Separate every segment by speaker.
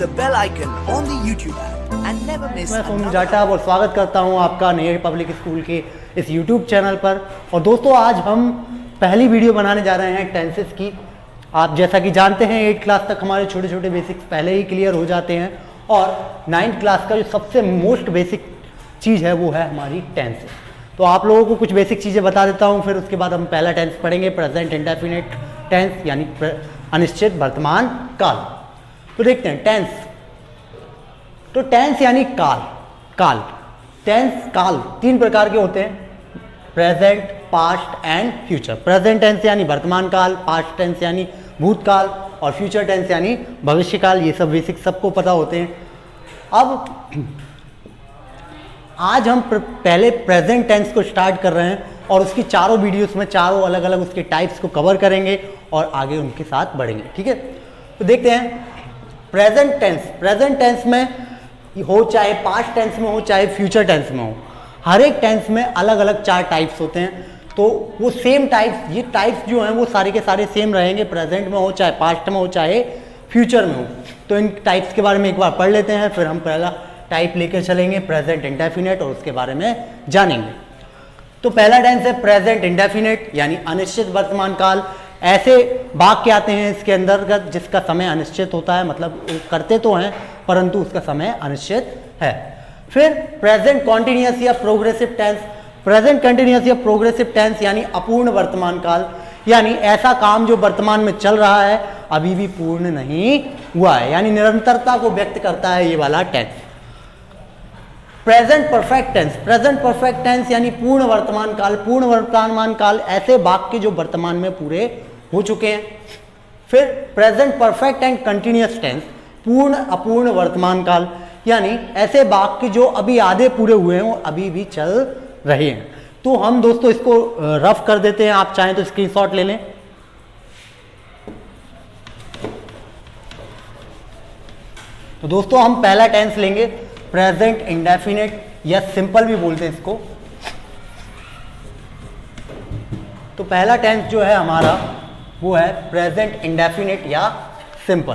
Speaker 1: the bell icon on the YouTube app and never miss
Speaker 2: मैं Sonu
Speaker 1: another
Speaker 2: जाटा और स्वागत करता हूं आपका नए पब्लिक स्कूल के इस YouTube चैनल पर। और दोस्तों आज हम पहली वीडियो बनाने जा रहे हैं टेंसेस की। आप जैसा कि जानते हैं 8th क्लास तक हमारे छोटे छोटे बेसिक्स पहले ही क्लियर हो जाते हैं और 9th क्लास का जो सबसे मोस्ट बेसिक चीज़ है वो है हमारी टेंसेस। तो आप लोगों को कुछ बेसिक चीज़ें बता देता हूँ, फिर उसके बाद हम पहला टेंस पढ़ेंगे, प्रेजेंट इंडेफिनिट टेंस यानी अनिश्चित वर्तमान काल। तो देखते हैं टेंस। तो टेंस यानी काल। टेंस काल 3 प्रकार के होते हैं, present, past and future. Present tense यानी वर्तमान काल, पास्ट टेंस यानी भूतकाल और फ्यूचर टेंस यानी भविष्य काल। ये सब बेसिक सबको पता होते हैं। अब आज हम पहले प्रेजेंट टेंस को स्टार्ट कर रहे हैं और उसकी चारों वीडियोस में चारों अलग अलग उसके टाइप्स को कवर करेंगे और आगे उनके साथ बढ़ेंगे। ठीक है, तो देखते हैं प्रेजेंट टेंस। प्रेजेंट टेंस में हो चाहे पास्ट टेंस में हो चाहे फ्यूचर टेंस में हो, हर एक टेंस में अलग अलग 4 टाइप्स होते हैं। तो वो सेम टाइप्स, ये टाइप्स जो हैं वो सारे के सारे सेम रहेंगे, प्रेजेंट में हो चाहे पास्ट में हो चाहे फ्यूचर में हो। तो इन टाइप्स के बारे में एक बार पढ़ लेते हैं, फिर हम पहला टाइप लेकर चलेंगे प्रेजेंट इंडेफिनिट और उसके बारे में जानेंगे। तो पहला टेंस है प्रेजेंट इंडेफिनिट यानी अनिश्चित वर्तमान काल। ऐसे वाक्य आते हैं इसके अंतर्गत जिसका समय अनिश्चित होता है, मतलब करते तो हैं परंतु उसका समय अनिश्चित है। फिर प्रेजेंट कॉन्टिन्यूअस या प्रोग्रेसिव टेंस। प्रेजेंट कंटिन्यूअस या प्रोग्रेसिव टेंस यानी अपूर्ण वर्तमान काल, यानी ऐसा काम जो वर्तमान में चल रहा है अभी भी पूर्ण नहीं हुआ है, यानी निरंतरता को व्यक्त करता है ये वाला tense. Present perfect tense. Present perfect tense यानी पूर्ण वर्तमान काल। पूर्ण वर्तमान काल ऐसे वाक्य जो वर्तमान में पूरे हो चुके हैं। फिर present perfect and continuous tense, पूर्ण अपूर्ण वर्तमान काल, यानी ऐसे वाक्य जो अभी आधे पूरे हुए हैं और अभी भी चल रहे हैं। तो हम दोस्तों इसको रफ कर देते हैं, आप चाहें तो स्क्रीनशॉट ले लें। तो दोस्तों हम पहला टेंस लेंगे प्रेजेंट इंडेफिनिट या सिंपल भी बोलते हैं इसको। तो पहला टेंस जो है हमारा वो है प्रेजेंट इंडेफिनिट या सिंपल।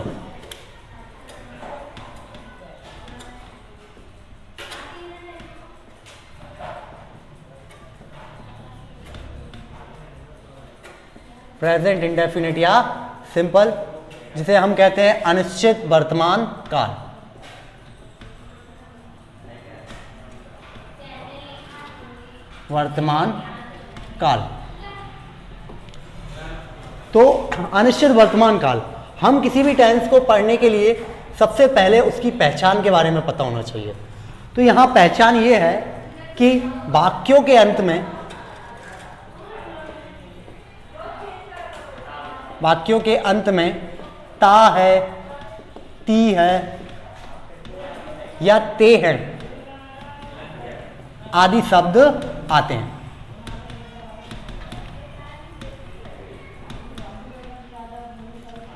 Speaker 2: प्रेजेंट इंडेफिनिट या सिंपल, जिसे हम कहते हैं अनिश्चित वर्तमान काल। वर्तमान काल। तो अनिश्चित वर्तमान काल, हम किसी भी टेंस को पढ़ने के लिए सबसे पहले उसकी पहचान के बारे में पता होना चाहिए। तो यहां पहचान ये है कि वाक्यों के अंत में ता है, ती है या ते है आदि शब्द आते हैं।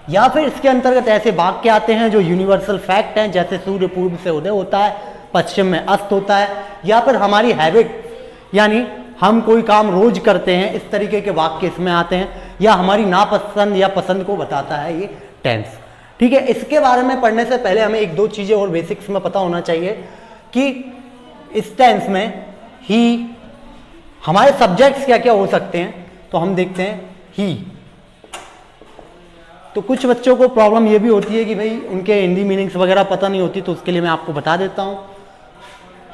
Speaker 2: या फिर इसके अंतर्गत ऐसे वाक्य आते हैं जो यूनिवर्सल फैक्ट हैं, जैसे सूर्य पूर्व से उदय होता है, पश्चिम में अस्त होता है, या फिर हमारी हैबिट यानी हम कोई काम रोज करते हैं, इस तरीके के वाक्य इसमें आते हैं, या हमारी नापसंद या पसंद को बताता है ये टेंस। ठीक है, इसके बारे में पढ़ने से पहले हमें 1-2 चीजें और बेसिक्स में पता होना चाहिए कि इस टेंस में ही हमारे सब्जेक्ट्स क्या क्या हो सकते हैं। तो हम देखते हैं ही। तो कुछ बच्चों को प्रॉब्लम ये भी होती है कि भाई उनके हिंदी मीनिंग्स वगैरह पता नहीं होती, तो उसके लिए मैं आपको बता देता हूँ।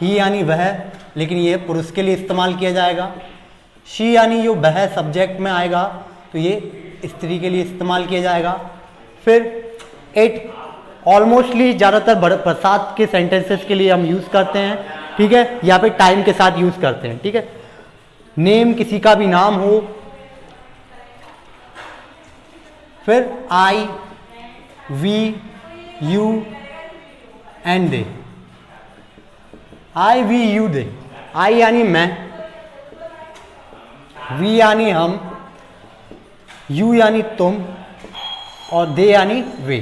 Speaker 2: ही यानी वह, लेकिन ये पुरुष के लिए इस्तेमाल किया जाएगा। शी यानी जो वह सब्जेक्ट में आएगा तो ये स्त्री के लिए इस्तेमाल किया जाएगा। फिर इट ऑलमोस्टली ज़्यादातर बरसात के सेंटेंसेस के लिए हम यूज़ करते हैं। ठीक है, या फिर टाइम के साथ यूज़ करते हैं। ठीक है, नेम किसी का भी नाम हो। फिर I, we, you and they. I, we, you, they. I यानी मैं, वी यानी हम, यू यानी तुम और दे यानी वे।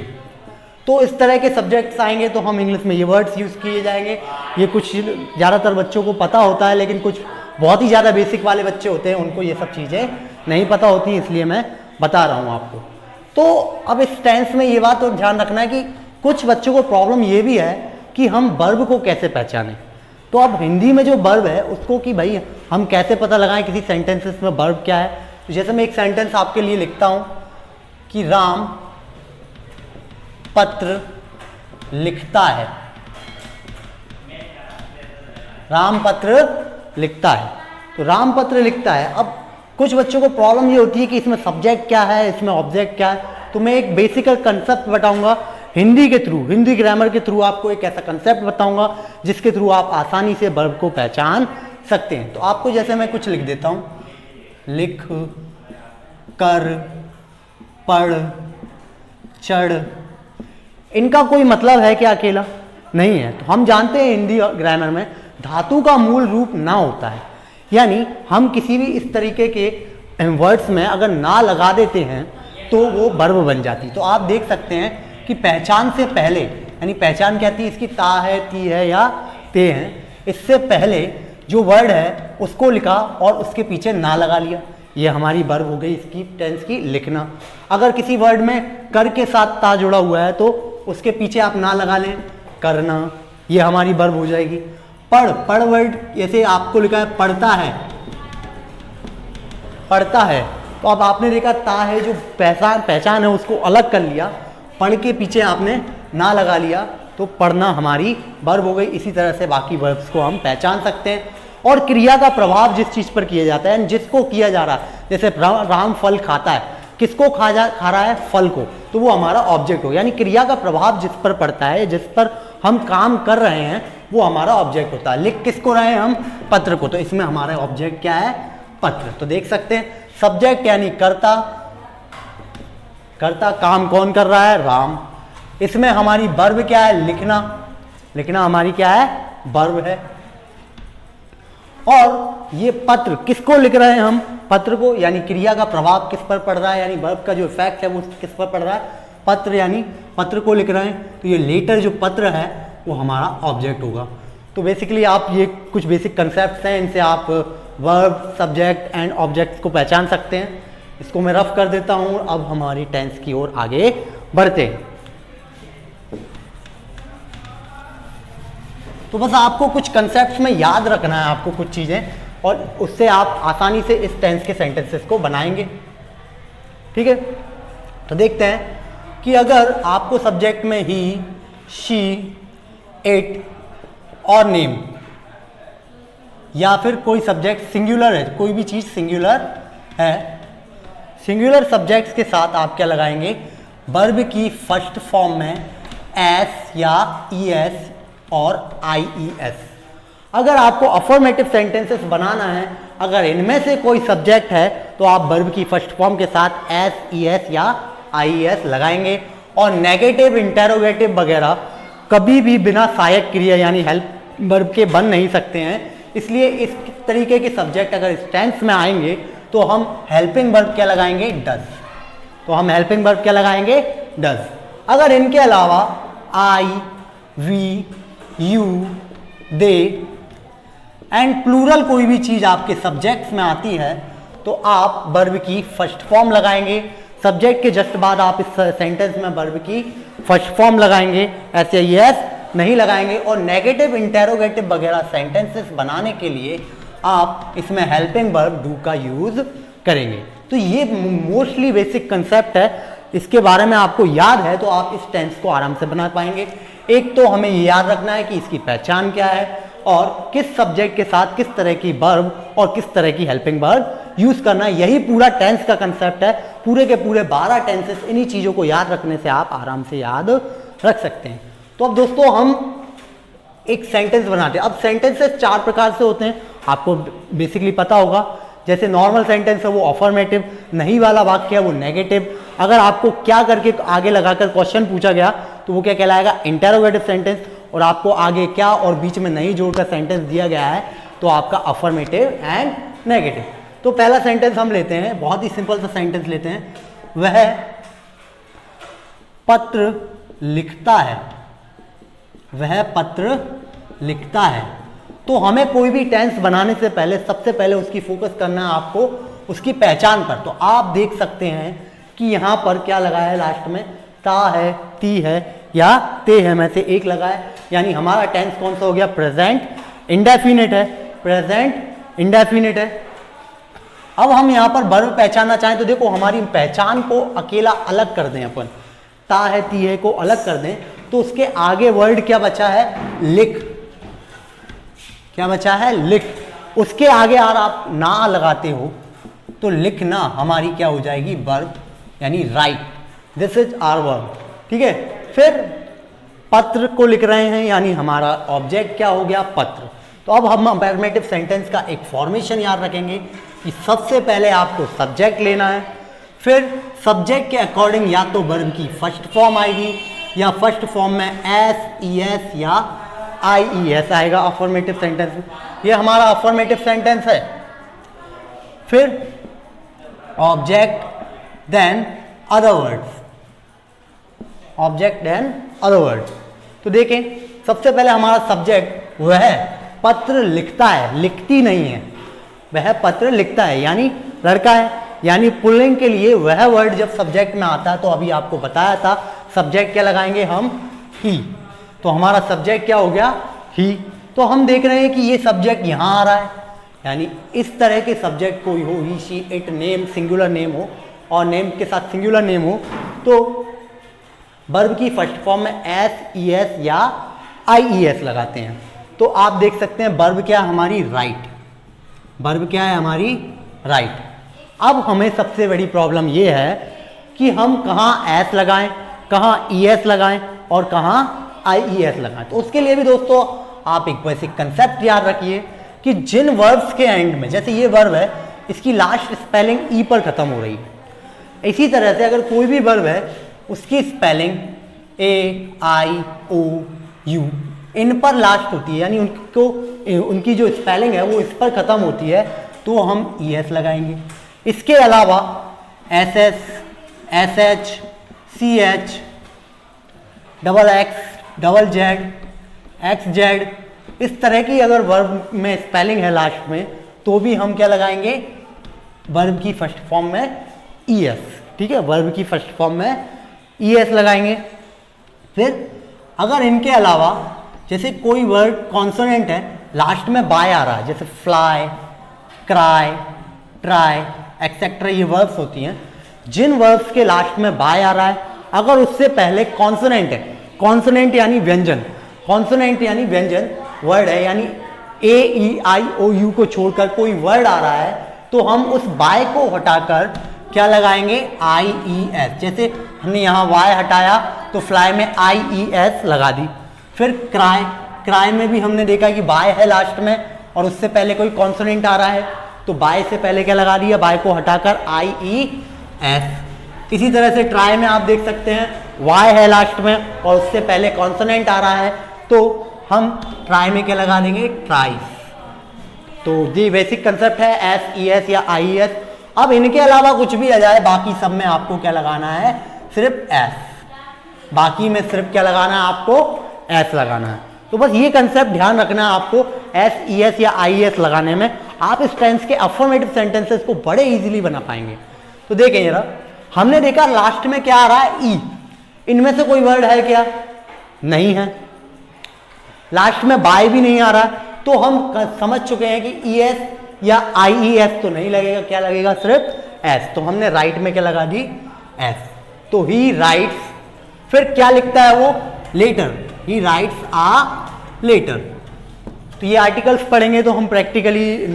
Speaker 2: तो इस तरह के सब्जेक्ट्स आएंगे तो हम इंग्लिश में ये वर्ड्स यूज़ किए जाएंगे। ये कुछ ज़्यादातर बच्चों को पता होता है, लेकिन कुछ बहुत ही ज़्यादा बेसिक वाले बच्चे होते हैं उनको ये सब चीज़ें नहीं पता होती, इसलिए मैं बता रहा हूँ आपको। तो अब इस टेंस में ये बात तो ध्यान रखना है कि कुछ बच्चों को प्रॉब्लम ये भी है कि हम वर्ब को कैसे पहचानें। तो अब हिंदी में जो वर्ब है उसको कि भाई हम कैसे पता लगाएं किसी सेंटेंसेस में वर्ब क्या है। तो जैसे मैं एक सेंटेंस आपके लिए लिखता हूं कि राम पत्र लिखता है, राम पत्र लिखता है। तो राम पत्र लिखता है। अब कुछ बच्चों को प्रॉब्लम ये होती है कि इसमें सब्जेक्ट क्या है, इसमें ऑब्जेक्ट क्या है। तो मैं एक बेसिकल कंसेप्ट बताऊंगा हिंदी के थ्रू, हिंदी ग्रामर के थ्रू आपको एक ऐसा कंसेप्ट बताऊंगा जिसके थ्रू आप आसानी से वर्ब को पहचान सकते हैं। तो आपको जैसे मैं कुछ लिख देता हूं, लिख, कर, पढ़, चढ़, इनका कोई मतलब है क्या अकेला? नहीं है। तो हम जानते हैं हिंदी ग्रामर में धातु का मूल रूप ना होता है, यानी हम किसी भी इस तरीके के वर्ड्स में अगर ना लगा देते हैं तो वो वर्ब बन जाती। तो आप देख सकते हैं कि पहचान से पहले, यानी पहचान क्या थी इसकी, ता है, ती है या ते है, इससे पहले जो वर्ड है उसको लिखा और उसके पीछे ना लगा लिया, ये हमारी वर्ब हो गई इसकी टेंस की लिखना। अगर किसी वर्ड में कर के साथ ता जुड़ा हुआ है तो उसके पीछे आप ना लगा लें, करना, ये हमारी वर्ब हो जाएगी। पढ़, पढ़ वर्ड जैसे आपको लिखा है पढ़ता है, पढ़ता है, तो अब आपने देखा ता है जो पहचान है उसको अलग कर लिया, पढ़ के पीछे आपने ना लगा लिया, तो पढ़ना हमारी वर्ब हो गई। इसी तरह से बाकी वर्ब्स को हम पहचान सकते हैं। और क्रिया का प्रभाव जिस चीज पर किया जाता है, जिसको किया जा रहा है, जैसे राम फल खाता है, किसको खा रहा है? फल को, तो वो हमारा ऑब्जेक्ट हो, यानी क्रिया का प्रभाव जिस पर पड़ता है, जिस पर हम काम कर रहे हैं वो हमारा ऑब्जेक्ट होता है। लिख किसको रहे हैं हम? पत्र को, तो इसमें हमारा ऑब्जेक्ट क्या है? पत्र। तो देख सकते हैं सब्जेक्ट यानी कर्ता, कर्ता काम कौन कर रहा है? राम। इसमें हमारी वर्ब क्या है? लिखना, लिखना हमारी क्या है? वर्ब है। और ये पत्र किसको लिख रहे हैं हम? पत्र को, यानी क्रिया का प्रभाव किस पर पड़ रहा है, यानी वर्ब का जो इफेक्ट है वो किस पर पड़ रहा है? पत्र, यानी पत्र को लिख रहे हैं। तो ये लेटर जो पत्र है वो हमारा ऑब्जेक्ट होगा। तो बेसिकली आप ये कुछ बेसिक कंसेप्ट हैं, इनसे आप वर्ब, सब्जेक्ट एंड ऑब्जेक्ट्स को पहचान सकते हैं। इसको मैं रफ कर देता हूं। अब हमारी टेंस की ओर आगे बढ़ते हैं। तो बस आपको कुछ कंसेप्ट्स में याद रखना है, आपको कुछ चीजें, और उससे आप आसानी से इस टेंस के सेंटेंसेस को बनाएंगे। ठीक है, तो देखते हैं कि अगर आपको सब्जेक्ट में ही, शी, इट और नेम, या फिर कोई सब्जेक्ट सिंगुलर है, कोई भी चीज सिंगुलर है, सिंगुलर सब्जेक्ट्स के साथ आप क्या लगाएंगे? वर्ब की फर्स्ट फॉर्म में एस या ईएस और आईईएस। अगर आपको अफर्मेटिव सेंटेंसेस बनाना है, अगर इनमें से कोई सब्जेक्ट है तो आप वर्ब की फर्स्ट फॉर्म के साथ एस, ईएस या आईईएस लगाएंगे। और नेगेटिव, इंटेरोगेटिव वगैरह कभी भी बिना सहायक क्रिया यानी हेल्प वर्ब के बन नहीं सकते हैं। इसलिए इस तरीके के सब्जेक्ट अगर इस टेंस में आएंगे तो हम हेल्पिंग वर्ब क्या लगाएंगे? डज। तो हम हेल्पिंग वर्ब क्या लगाएंगे? डज। अगर इनके अलावा I, we, you, they and plural कोई भी चीज आपके सब्जेक्ट्स में आती है तो आप वर्ब की फर्स्ट फॉर्म लगाएंगे। सब्जेक्ट के जस्ट बाद आप इस सेंटेंस में वर्ब की फर्स्ट फॉर्म लगाएंगे, ऐसे यस नहीं लगाएंगे। और नेगेटिव, इंटेरोगेटिव वगैरह सेंटेंसेस बनाने के लिए आप इसमें हेल्पिंग वर्ब डू का यूज करेंगे। तो ये मोस्टली बेसिक कंसेप्ट है, इसके बारे में आपको याद है तो आप इस टेंस को आराम से बना पाएंगे। एक तो हमें ये याद रखना है कि इसकी पहचान क्या है और किस सब्जेक्ट के साथ किस तरह की वर्ब और किस तरह की हेल्पिंग वर्ब यूज करना है। यही पूरा टेंस का कंसेप्ट है। पूरे के पूरे 12 टेंसेस, इन्हीं चीजों को याद रखने से आप आराम से याद रख सकते हैं। तो अब दोस्तों हम एक सेंटेंस बनाते हैं। अब सेंटेंसेस 4 प्रकार से होते हैं, आपको बेसिकली पता होगा। जैसे नॉर्मल सेंटेंस है वो अफर्मेटिव, नहीं वाला वाक्य है वो नेगेटिव। अगर आपको क्या करके आगे लगाकर क्वेश्चन पूछा गया तो वो क्या कहलाएगा? Interrogative sentence. और आपको आगे क्या और बीच में नहीं जोड़कर सेंटेंस दिया गया है तो आपका अफर्मेटिव एंड नेगेटिव। तो पहला सेंटेंस हम लेते हैं, बहुत ही सिंपल सा सेंटेंस लेते हैं। वह पत्र लिखता है, वह पत्र लिखता है। तो हमें कोई भी टेंस बनाने से पहले सबसे पहले उसकी फोकस करना है आपको उसकी पहचान पर। तो आप देख सकते हैं कि यहां पर क्या लगा है? लास्ट में ता है, ती है या ते है में से एक लगाए, यानी हमारा टेंस कौन सा हो गया, प्रेजेंट इंडेफिनिट है, प्रेजेंट इंडेफिनिट है। अब हम यहाँ पर वर्ब पहचानना चाहें तो देखो हमारी पहचान को अकेला अलग कर दें अपन, ता है ती है को अलग कर दें, तो उसके आगे वर्ड क्या बचा है, लिख, क्या बचा है, लिख। उसके आगे अगर आप ना लगाते हो तो लिखना हमारी क्या हो जाएगी, वर्ब, यानी right, this is our verb, ठीक है। फिर पत्र को लिख रहे हैं, यानी हमारा ऑब्जेक्ट क्या हो गया, पत्र। तो अब हम अफर्मेटिव सेंटेंस का एक फॉर्मेशन याद रखेंगे कि सबसे पहले आपको सब्जेक्ट लेना है, फिर सब्जेक्ट के अकॉर्डिंग या तो वर्ब की फर्स्ट फॉर्म आएगी या फर्स्ट फॉर्म में एस, ई एस या आई ई एस आएगा अफर्मेटिव सेंटेंस में। ये हमारा अफर्मेटिव सेंटेंस है। फिर object then other words, object then other words. तो देखें सबसे पहले हमारा सब्जेक्ट वह पत्र लिखता है, लिखती नहीं है, वह पत्र लिखता है, यानी लड़का है, यानी पुल्लिंग के लिए वह वर्ड जब सब्जेक्ट में आता है तो अभी आपको बताया था सब्जेक्ट क्या लगाएंगे हम, ही। तो हमारा सब्जेक्ट क्या हो गया, ही। तो हम देख रहे हैं कि ये सब्जेक्ट यहाँ आ रहा है, यानी इस तरह के सब्जेक्ट कोई हो, he, she, it, name, singular name हो और नेम के साथ सिंगुलर नेम हो, तो वर्ब की फर्स्ट फॉर्म में एस, ई एस या आई ई एस लगाते हैं। तो आप देख सकते हैं वर्ब क्या है हमारी, राइट, वर्ब क्या है हमारी, राइट। अब हमें सबसे बड़ी प्रॉब्लम ये है कि हम कहाँ एस लगाएं, कहाँ ई एस लगाएं और कहाँ आई ई एस लगाएं। तो उसके लिए भी दोस्तों आप एक बेसिक कंसेप्ट याद रखिए कि जिन वर्ब्स के एंड में, जैसे ये वर्ब है, इसकी लास्ट स्पेलिंग ई पर खत्म हो रही है, इसी तरह से अगर कोई भी वर्ब है उसकी spelling A, I, O, you in पर लास्ट होती है, यानी उनकी जो स्पेलिंग है वो इस पर खत्म होती है, तो हम ई एस लगाएंगे। इसके अलावा S S, S H, C H, double X, double Z, X Z, इस तरह की अगर वर्ब में स्पेलिंग है लास्ट में तो भी हम क्या लगाएंगे, वर्ब की फर्स्ट फॉर्म में ई एस, ठीक है, वर्ब की फर्स्ट फॉर्म में ई एस लगाएंगे। फिर अगर इनके अलावा जैसे कोई वर्ड कॉन्सोनेंट है लास्ट में बाय आ रहा है, जैसे फ्लाई, क्राई, ट्राई एक्सेट्रा, ये वर्ब्स होती हैं, जिन वर्ब्स के लास्ट में बाय आ रहा है अगर उससे पहले कॉन्सोनेंट है, कॉन्सोनेंट यानी व्यंजन, कॉन्सोनेंट यानी व्यंजन वर्ड है, यानी ए, ई, आई, ओ, यू को छोड़कर कोई वर्ड आ रहा है, तो हम उस बाय को हटाकर क्या लगाएंगे, आई ई एस। जैसे हमने यहाँ वाई हटाया तो फ्लाई में आई ई एस लगा दी। फिर क्राई, क्राई में भी हमने देखा कि बाय है लास्ट में और उससे पहले कोई कॉन्सोनेंट आ रहा है, तो बाय से पहले क्या लगा दिया, बाय को हटाकर आई ई एस। इसी तरह से ट्राई में आप देख सकते हैं वाई है लास्ट में और उससे पहले कॉन्सोनेंट आ रहा है, तो हम ट्राई में क्या लगा देंगे, ट्राइस। तो ये बेसिक कंसेप्ट है, एस, ई एस या आई ई एस। अब इनके अलावा कुछ भी आ जाए, बाकी सब में आपको क्या लगाना है, सिर्फ एस, बाकी में सिर्फ क्या लगाना है आपको, एस लगाना है। तो बस ये कंसेप्ट ध्यान रखना है आपको, एस, ई एस या आई एस लगाने में आप इस टेंस के अफर्मेटिव सेंटेंसेस को बड़े इजीली बना पाएंगे। तो देखें जरा, हमने देखा लास्ट में क्या आ रहा है, ई, इनमें से कोई वर्ड है क्या, नहीं है, लास्ट में बाय भी नहीं आ रहा, तो हम समझ चुके हैं कि ई एस या आई ई एस तो नहीं लगेगा, क्या लगेगा, सिर्फ एस। तो हमने राइट में क्या लगा दी, एस। तो ही राइट्स, फिर क्या लिखता है वो, letter, he writes a letter. तो ये आर्टिकल्स पढ़ेंगे तो हम प्रैक्टिकली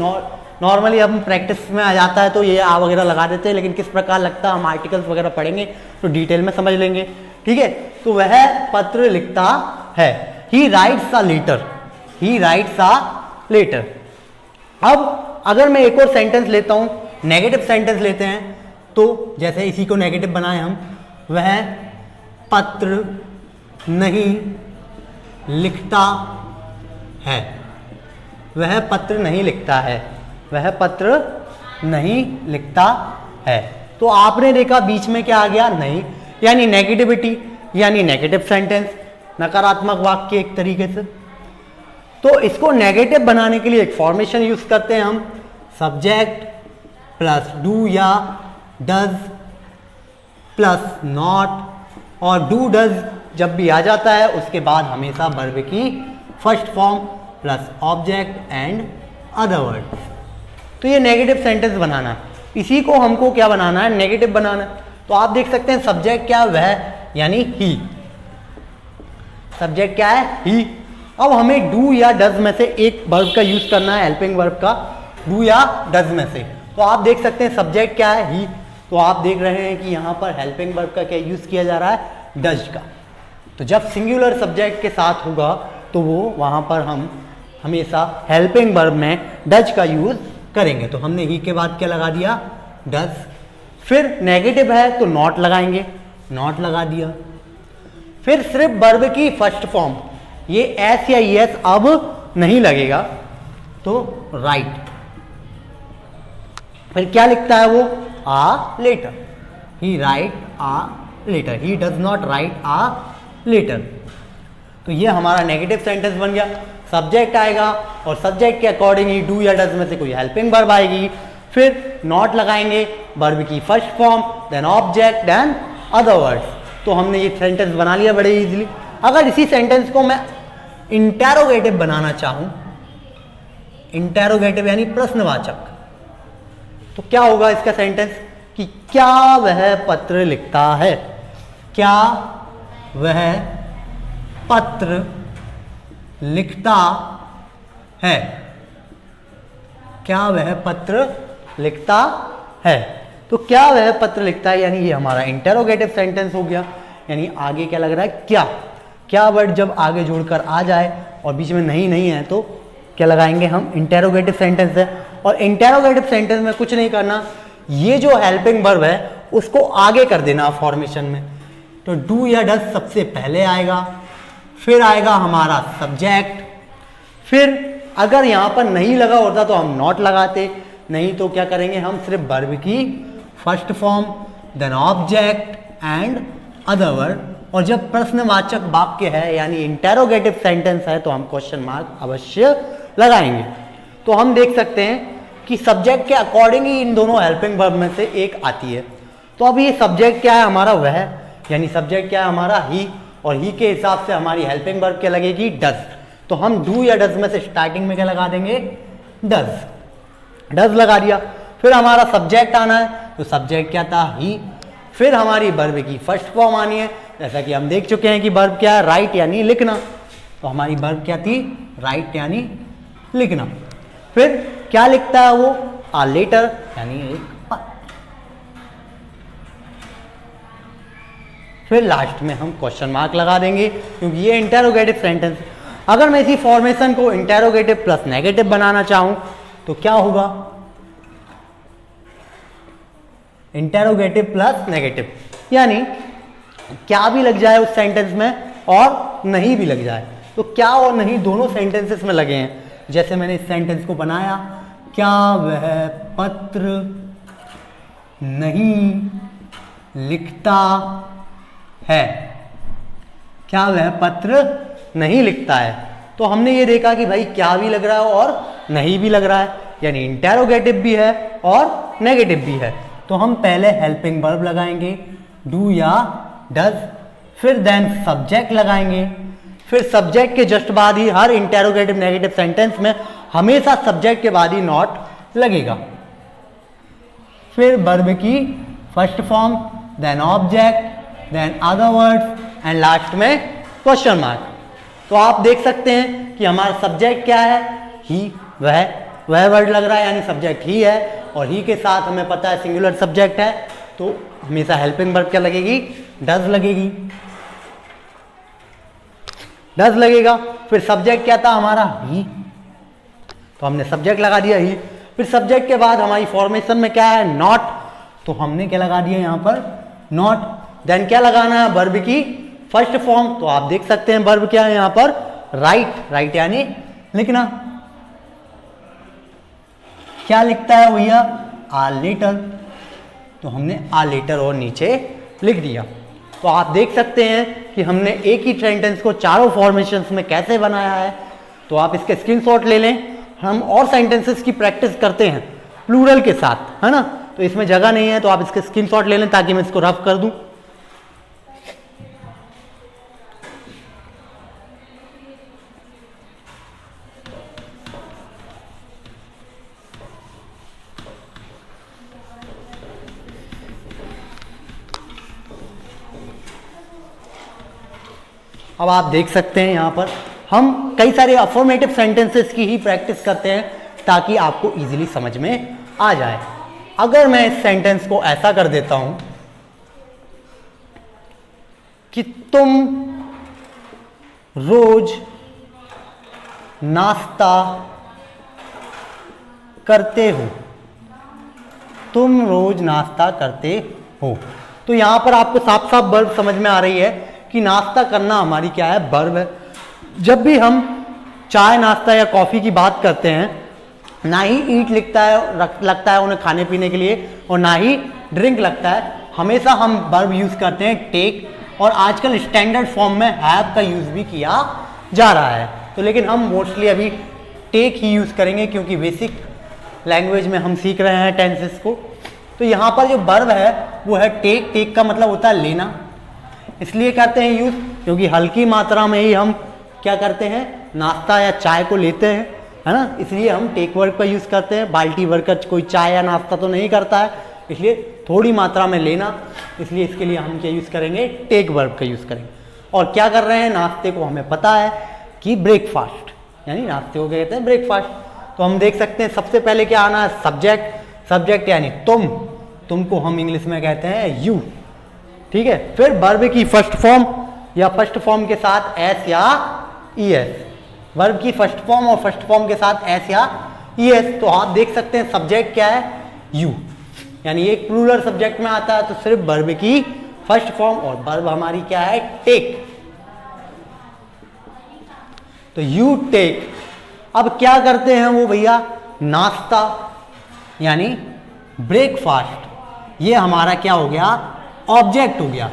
Speaker 2: नॉर्मली हम प्रैक्टिस में आ जाता है तो ये आ वगैरह लगा देते हैं, लेकिन किस प्रकार लगता है हम आर्टिकल्स वगैरह पढ़ेंगे तो डिटेल में समझ लेंगे, ठीक है। तो वह पत्र लिखता है, he writes a letter, he writes a letter. अब अगर मैं एक और सेंटेंस लेता हूं, नेगेटिव सेंटेंस लेते हैं, तो जैसे इसी को नेगेटिव बनाए हम, वह पत्र नहीं लिखता है, वह पत्र नहीं लिखता है, वह पत्र नहीं लिखता है। तो आपने देखा बीच में क्या आ गया, नहीं, यानी नेगेटिविटी, यानी नेगेटिव सेंटेंस, नकारात्मक वाक्य एक तरीके से। तो इसको नेगेटिव बनाने के लिए एक फॉर्मेशन यूज करते हैं हम, सब्जेक्ट प्लस डू या डज प्लस नॉट, और डू डज जब भी आ जाता है उसके बाद हमेशा वर्ब की first form plus object and other word. तो ये नेगेटिव सेंटेंस बनाना है, इसी को हमको क्या बनाना है, नेगेटिव बनाना है। तो आप देख सकते हैं सब्जेक्ट क्या, वह यानी ही, सब्जेक्ट क्या है, ही। अब हमें डू या डज में से एक वर्ब का यूज करना है, हेल्पिंग वर्ब का, डू या डज में से। तो आप देख सकते हैं सब्जेक्ट क्या है, ही। तो आप देख रहे हैं कि यहाँ पर हेल्पिंग वर्ब का क्या यूज किया जा रहा है, डज का। तो जब सिंगुलर सब्जेक्ट के साथ होगा तो वो वहाँ पर हम हमेशा हेल्पिंग वर्ब में डज का यूज करेंगे। तो हमने ही के बाद क्या लगा दिया, डज। फिर नेगेटिव है तो नॉट लगाएंगे, नॉट लगा दिया। फिर सिर्फ वर्ब की फर्स्ट फॉर्म, ये एस या यस अब नहीं लगेगा, तो राइट। फिर क्या लिखता है वो, a letter, he write a letter, he does not write a letter. तो ये हमारा नेगेटिव सेंटेंस बन गया। सब्जेक्ट आएगा और सब्जेक्ट के अकॉर्डिंग ही डू या डज में से कोई हेल्पिंग वर्ब आएगी, फिर नॉट लगाएंगे, वर्ब की first form, then object, then other words. तो हमने ये सेंटेंस बना लिया बड़े इजीली। अगर इसी सेंटेंस को मैं इंटेरोगेटिव बनाना चाहूं, इंटेरोगेटिव यानी प्रश्नवाचक, तो क्या होगा इसका सेंटेंस कि क्या वह पत्र लिखता है, क्या वह पत्र लिखता है, क्या वह पत्र लिखता है। तो क्या वह पत्र लिखता है, यानी ये हमारा इंटेरोगेटिव सेंटेंस हो गया। यानी आगे क्या लग रहा है, क्या, क्या वर्ड जब आगे जोड़कर आ जाए और बीच में नहीं है तो क्या लगाएंगे हम, इंटेरोगेटिव सेंटेंस है। और इंटेरोगेटिव सेंटेंस में कुछ नहीं करना, ये जो हेल्पिंग वर्ब है उसको आगे कर देना फॉर्मेशन में। तो डू या डज सबसे पहले आएगा, फिर आएगा हमारा सब्जेक्ट, फिर अगर यहां पर नहीं लगा होता तो हम नॉट लगाते, नहीं तो क्या करेंगे हम, सिर्फ वर्ब की first form, then object and other word. और जब प्रश्नवाचक वाक्य है यानी इंटेरोगेटिव सेंटेंस है तो हम क्वेश्चन मार्क अवश्य लगाएंगे। तो हम देख सकते हैं कि सब्जेक्ट के अकॉर्डिंग ही इन दोनों हेल्पिंग वर्ब में से एक आती है। तो अब ये सब्जेक्ट क्या है हमारा, वह, यानी सब्जेक्ट क्या है हमारा, ही, और ही के हिसाब से हमारी हेल्पिंग वर्ब क्या लगेगी, डज। तो हम डू या डज में से स्टार्टिंग में क्या लगा देंगे, डज, डज लगा दिया। फिर हमारा सब्जेक्ट आना है, तो सब्जेक्ट क्या था, ही। फिर हमारी वर्ब की फर्स्ट फॉर्म आनी है, जैसा कि हम देख चुके हैं कि वर्ब क्या है, राइट यानी लिखना। तो हमारी वर्ब क्या थी, राइट यानी लिखना। फिर क्या लिखता है वो, आ लेटर यानी एक पत्र। फिर लास्ट में हम क्वेश्चन मार्क लगा देंगे क्योंकि ये इंटेरोगेटिव सेंटेंस। अगर मैं इसी फॉर्मेशन को इंटेरोगेटिव प्लस नेगेटिव बनाना चाहूं तो क्या होगा, इंटेरोगेटिव प्लस नेगेटिव, यानी क्या भी लग जाए उस सेंटेंस में और नहीं भी लग जाए। तो क्या और नहीं दोनों सेंटेंसेस में लगे हैं। जैसे मैंने इस सेंटेंस को बनाया, क्या वह पत्र नहीं लिखता है, क्या वह पत्र नहीं लिखता है। तो हमने ये देखा कि भाई क्या भी लग रहा है और नहीं भी लग रहा है, यानी इंटेरोगेटिव भी है और नेगेटिव भी है। तो हम पहले हेल्पिंग वर्ब लगाएंगे, डू या डज, फिर देन सब्जेक्ट लगाएंगे, फिर सब्जेक्ट के जस्ट बाद ही हर इंटेरोगेटिव नेगेटिव सेंटेंस में हमेशा सब्जेक्ट के बाद ही नॉट लगेगा। फिर वर्ब की first form, then object, then other words and last में क्वेश्चन मार्क। तो आप देख सकते हैं कि हमारा सब्जेक्ट क्या है, ही, वह वर्ड लग रहा है यानी सब्जेक्ट ही है, और ही के साथ हमें पता है सिंगुलर सब्जेक्ट है तो हमेशा हेल्पिंग वर्ब क्या लगेगी, डज लगेगी, डज लगेगा। फिर सब्जेक्ट क्या था हमारा, ही, तो हमने सब्जेक्ट लगा दिया ही। फिर सब्जेक्ट के बाद हमारी फॉर्मेशन में क्या है, नॉट, तो हमने क्या लगा दिया यहां पर, नॉट। देन क्या लगाना है, वर्ब की फर्स्ट फॉर्म, तो आप देख सकते हैं वर्ब क्या है यहां पर, राइट, राइट यानी लिखना। क्या लिखता है भैया, आ लेटर, तो हमने आ लेटर और नीचे लिख दिया। तो आप देख सकते हैं कि हमने एक ही सेंटेंस को चारों फॉर्मेशंस में कैसे बनाया है। तो आप इसके स्क्रीनशॉट ले लें, हम और सेंटेंसेस की प्रैक्टिस करते हैं प्लूरल के साथ, है ना। तो इसमें जगह नहीं है तो आप इसके स्क्रीनशॉट ले लें ताकि मैं इसको रफ कर दूं। अब आप देख सकते हैं यहाँ पर हम कई सारे अफर्मेटिव सेंटेंसेस की ही प्रैक्टिस करते हैं ताकि आपको इजीली समझ में आ जाए। अगर मैं इस सेंटेंस को ऐसा कर देता हूं कि तुम रोज नाश्ता करते हो, तुम रोज नाश्ता करते हो, तो यहां पर आपको साफ साफ वर्ब समझ में आ रही है कि नाश्ता करना हमारी क्या है, वर्ब है। जब भी हम चाय नाश्ता या कॉफी की बात करते हैं, ना ही ईट लगता है उन्हें खाने पीने के लिए और ना ही ड्रिंक लगता है, हमेशा हम वर्ब यूज करते हैं टेक, और आजकल स्टैंडर्ड फॉर्म में हैव का यूज भी किया जा रहा है। तो लेकिन हम मोस्टली अभी टेक ही यूज करेंगे क्योंकि बेसिक लैंग्वेज में हम सीख रहे हैं टेंसेस को। तो यहाँ पर जो वर्ब है वो है टेक। टेक का मतलब होता है लेना, इसलिए करते हैं यूज क्योंकि हल्की मात्रा में ही हम क्या करते हैं, नाश्ता या चाय को लेते हैं, है ना, इसलिए हम टेक वर्ब का यूज करते हैं। बाल्टी भरकर कोई चाय या नाश्ता तो नहीं करता है, इसलिए थोड़ी मात्रा में लेना, इसलिए इसके लिए हम क्या यूज करेंगे, टेक वर्ब का यूज करेंगे। और क्या कर रहे हैं, नाश्ते को हमें पता है कि ब्रेकफास्ट, यानी नाश्ते को क्या कहते हैं, ब्रेकफास्ट। तो हम देख सकते हैं सबसे पहले क्या आना है, सब्जेक्ट। सब्जेक्ट यानी तुमको हम इंग्लिश में कहते हैं यू, ठीक है। फिर वर्ब की फर्स्ट फॉर्म या फर्स्ट फॉर्म के साथ एस या ई एस, वर्ब की फर्स्ट फॉर्म और फर्स्ट फॉर्म के साथ एस या ई एस। तो आप देख सकते हैं सब्जेक्ट क्या है, यू, यानी एक प्लूरल सब्जेक्ट में आता है तो सिर्फ वर्ब की फर्स्ट फॉर्म, और वर्ब हमारी क्या है, टेक। तो यू टेक। अब क्या करते हैं वो भैया, नाश्ता यानी ब्रेकफास्ट, ये हमारा क्या हो गया, ऑब्जेक्ट हो गया।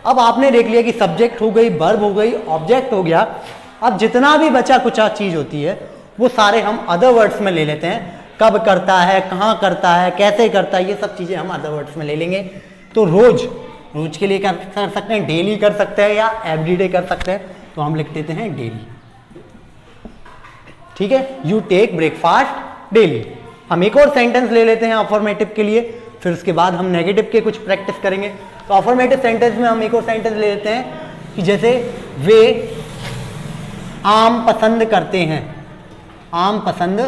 Speaker 2: अब आपने देख लिया कि सब्जेक्ट हो गई, वर्ब हो गई, ऑब्जेक्ट हो गया। अब जितना भी बचा कुचा चीज होती है वो सारे हम अदर वर्ड्स में ले लेते हैं। कब करता है, कहाँ करता है, कैसे करता है, ये सब चीजें हम अदर वर्ड्स में ले लेंगे। तो रोज के लिए कर सकते हैं, डेली कर सकते हैं या एवरीडे कर सकते हैं, तो हम लिख देते हैं डेली, ठीक है। You take breakfast daily. हम एक और सेंटेंस ले लेते हैं अफर्मेटिव के लिए, फिर उसके बाद हम नेगेटिव के कुछ प्रैक्टिस करेंगे। तो अफर्मेटिव सेंटेंस में हम एक और सेंटेंस ले लेते हैं कि जैसे वे आम पसंद करते हैं, आम पसंद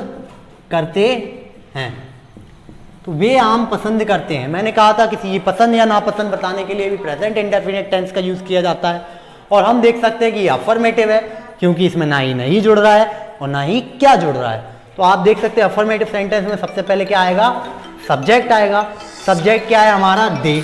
Speaker 2: करते हैं, तो वे आम पसंद करते हैं। मैंने कहा था किसी पसंद या नापसंद बताने के लिए भी प्रेजेंट इंडेफिनिट टेंस का यूज किया जाता है। और हम देख सकते हैं कि ये अफर्मेटिव है क्योंकि इसमें ना ही नहीं जुड़ रहा है और ना ही क्या जुड़ रहा है। तो आप देख सकते हैं अफर्मेटिव सेंटेंस में सबसे पहले क्या आएगा, सब्जेक्ट आएगा। सब्जेक्ट क्या है हमारा, दे।